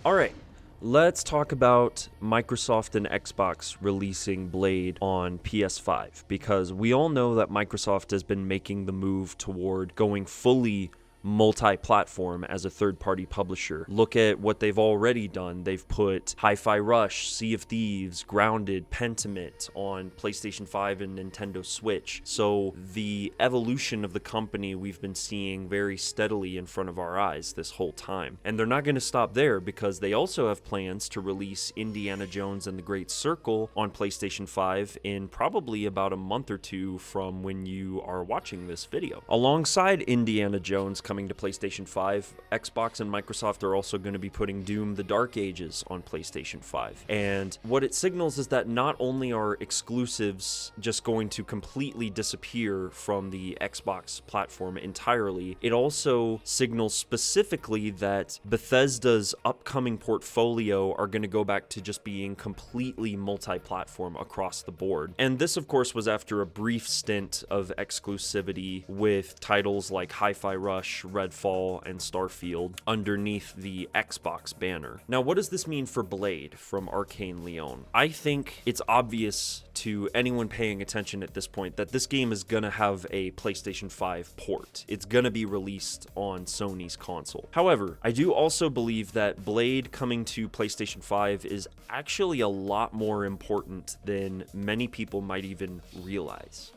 Alright, let's talk about Microsoft and Xbox releasing Blade on PS5, because we all know that Microsoft has been making the move toward going fully multi-platform as a third-party publisher. Look at what they've already done. They've put Hi-Fi Rush, Sea of Thieves, Grounded, Pentiment on PlayStation 5 and Nintendo Switch. So the evolution of the company we've been seeing very steadily in front of our eyes this whole time. And they're not going to stop there, because they also have plans to release Indiana Jones and the Great Circle on PlayStation 5 in probably about a month or two from when you are watching this video. Alongside Indiana Jones coming to PlayStation 5, Xbox and Microsoft are also going to be putting Doom: The Dark Ages on PlayStation 5. And what it signals is that not only are exclusives just going to completely disappear from the Xbox platform entirely, it also signals specifically that Bethesda's upcoming portfolio are going to go back to just being completely multi-platform across the board. And this, of course, was after a brief stint of exclusivity with titles like Hi-Fi Rush, Redfall, and Starfield underneath the Xbox banner. Now, what does this mean for Blade from Arkane Lyon? I think it's obvious to anyone paying attention at this point that this game is gonna have a PlayStation 5 port. It's gonna be released on Sony's console. However, I do also believe that Blade coming to PlayStation 5 is actually a lot more important than many people might even realize.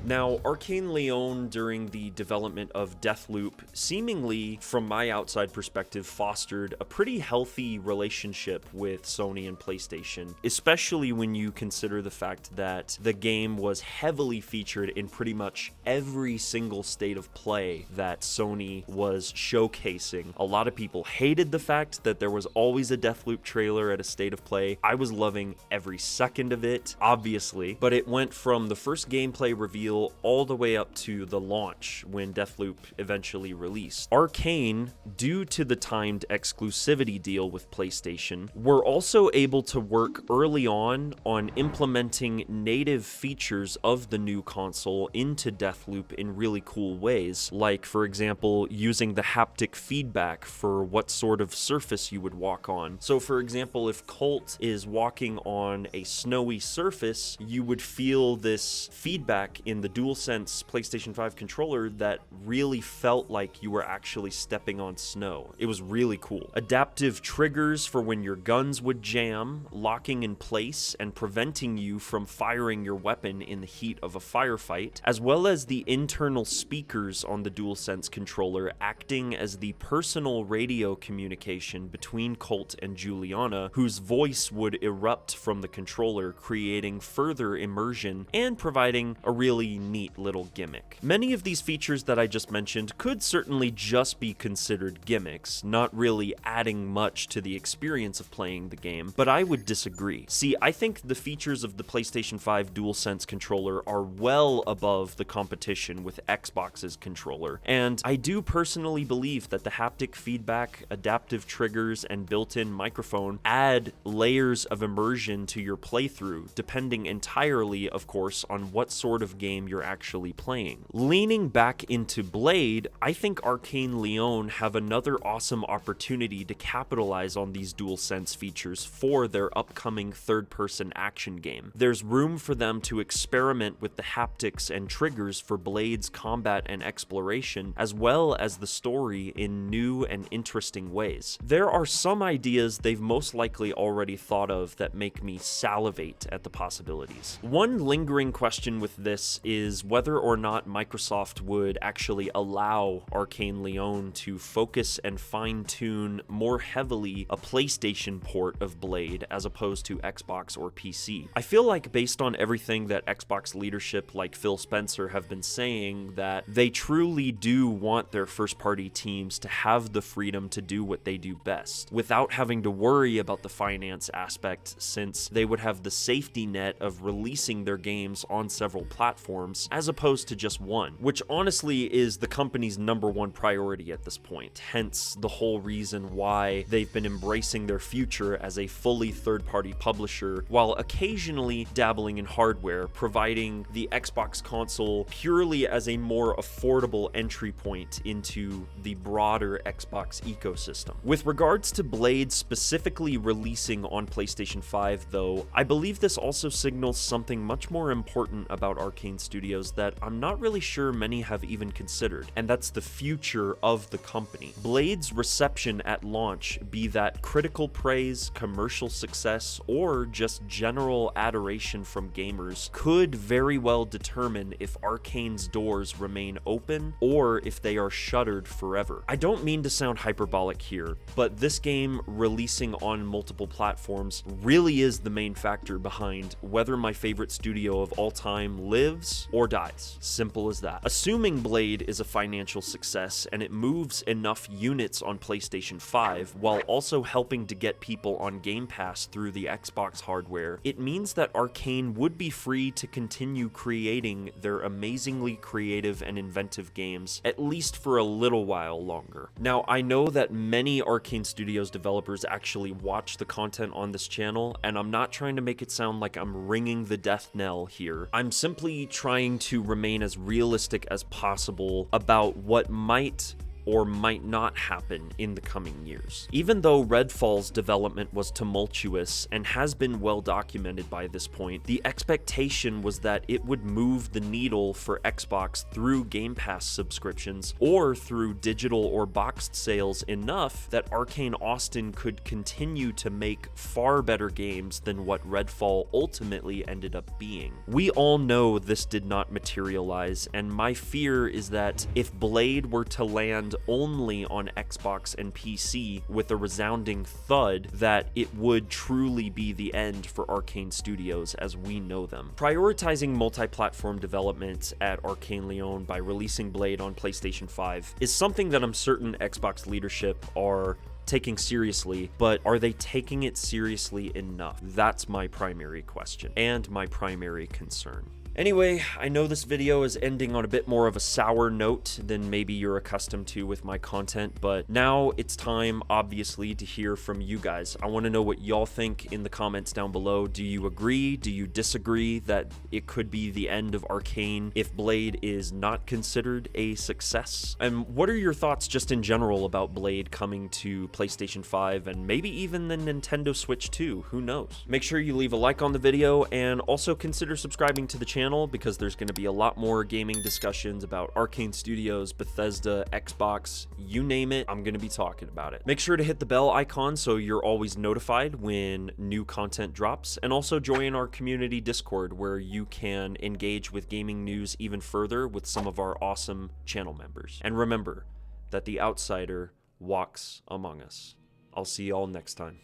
Now, Arkane Lyon, during the development of Deathloop, seemingly, from my outside perspective, fostered a pretty healthy relationship with Sony and PlayStation, especially when you consider the fact that the game was heavily featured in pretty much every single state of play that Sony was showcasing. A lot of people hated the fact that there was always a Deathloop trailer at a state of play. I was loving every second of it, obviously, but it went from the first gameplay reveal all the way up to the launch when Deathloop eventually released. Arkane, due to the timed exclusivity deal with PlayStation, were also able to work early on implementing native features of the new console into Deathloop in really cool ways, like, for example, using the haptic feedback for what sort of surface you would walk on. So, for example, if Colt is walking on a snowy surface, you would feel this feedback in the DualSense PlayStation 5 controller that really felt like you were actually stepping on snow. It was really cool. Adaptive triggers for when your guns would jam, locking in place and preventing you from firing your weapon in the heat of a firefight, as well as the internal speakers on the DualSense controller acting as the personal radio communication between Colt and Juliana, whose voice would erupt from the controller, creating further immersion and providing a really neat little gimmick. Many of these features that I just mentioned could certainly just be considered gimmicks, not really adding much to the experience of playing the game, but I would disagree. See, I think the features of the PlayStation 5 DualSense controller are well above the competition with Xbox's controller, and I do personally believe that the haptic feedback, adaptive triggers, and built-in microphone add layers of immersion to your playthrough, depending entirely, of course, on what sort of game you're actually playing. Leaning back into Blade, I think Arkane Lyon have another awesome opportunity to capitalize on these DualSense features for their upcoming third-person action game. There's room for them to experiment with the haptics and triggers for Blade's combat and exploration, as well as the story in new and interesting ways. There are some ideas they've most likely already thought of that make me salivate at the possibilities. One lingering question with this is whether or not Microsoft would actually allow Arkane Lyon to focus and fine-tune more heavily a PlayStation port of Blade as opposed to Xbox or PC. I feel like, based on everything that Xbox leadership like Phil Spencer have been saying, that they truly do want their first-party teams to have the freedom to do what they do best, without having to worry about the finance aspect, since they would have the safety net of releasing their games on several platforms platforms as opposed to just one, which honestly is the company's #1 priority at this point, hence the whole reason why they've been embracing their future as a fully third-party publisher while occasionally dabbling in hardware, providing the Xbox console purely as a more affordable entry point into the broader Xbox ecosystem. With regards to Blade specifically releasing on PlayStation 5 though, I believe this also signals something much more important about Arcane Studios that I'm not really sure many have even considered, and that's the future of the company. Blade's reception at launch, be that critical praise, commercial success, or just general adoration from gamers, could very well determine if Arcane's doors remain open or if they are shuttered forever. I don't mean to sound hyperbolic here, but this game releasing on multiple platforms really is the main factor behind whether my favorite studio of all time lives or dies. Simple as that. Assuming Blade is a financial success and it moves enough units on PlayStation 5 while also helping to get people on Game Pass through the Xbox hardware, it means that Arcane would be free to continue creating their amazingly creative and inventive games, at least for a little while longer. Now, I know that many Arcane Studios developers actually watch the content on this channel, and I'm not trying to make it sound like I'm ringing the death knell here. I'm simply trying to remain as realistic as possible about what might or might not happen in the coming years. Even though Redfall's development was tumultuous and has been well documented by this point, the expectation was that it would move the needle for Xbox through Game Pass subscriptions or through digital or boxed sales enough that Arcane Austin could continue to make far better games than what Redfall ultimately ended up being. We all know this did not materialize, and my fear is that if Blade were to land only on Xbox and PC with a resounding thud, that it would truly be the end for Arcane Studios as we know them. Prioritizing multi-platform development at Arcane Leon by releasing Blade on PlayStation 5 is something that I'm certain Xbox leadership are taking seriously, but are they taking it seriously enough? That's my primary question and my primary concern. Anyway, I know this video is ending on a bit more of a sour note than maybe you're accustomed to with my content, but now it's time, obviously, to hear from you guys. I want to know what y'all think in the comments down below. Do you agree? Do you disagree that it could be the end of Arcane if Blade is not considered a success? And what are your thoughts just in general about Blade coming to PlayStation 5 and maybe even the Nintendo Switch 2? Who knows? Make sure you leave a like on the video and also consider subscribing to the channel, because there's going to be a lot more gaming discussions about Arcane Studios, Bethesda, Xbox, you name it, I'm going to be talking about it. Make sure to hit the bell icon so you're always notified when new content drops, and also join our community Discord where you can engage with gaming news even further with some of our awesome channel members. And remember that the outsider walks among us. I'll see y'all next time.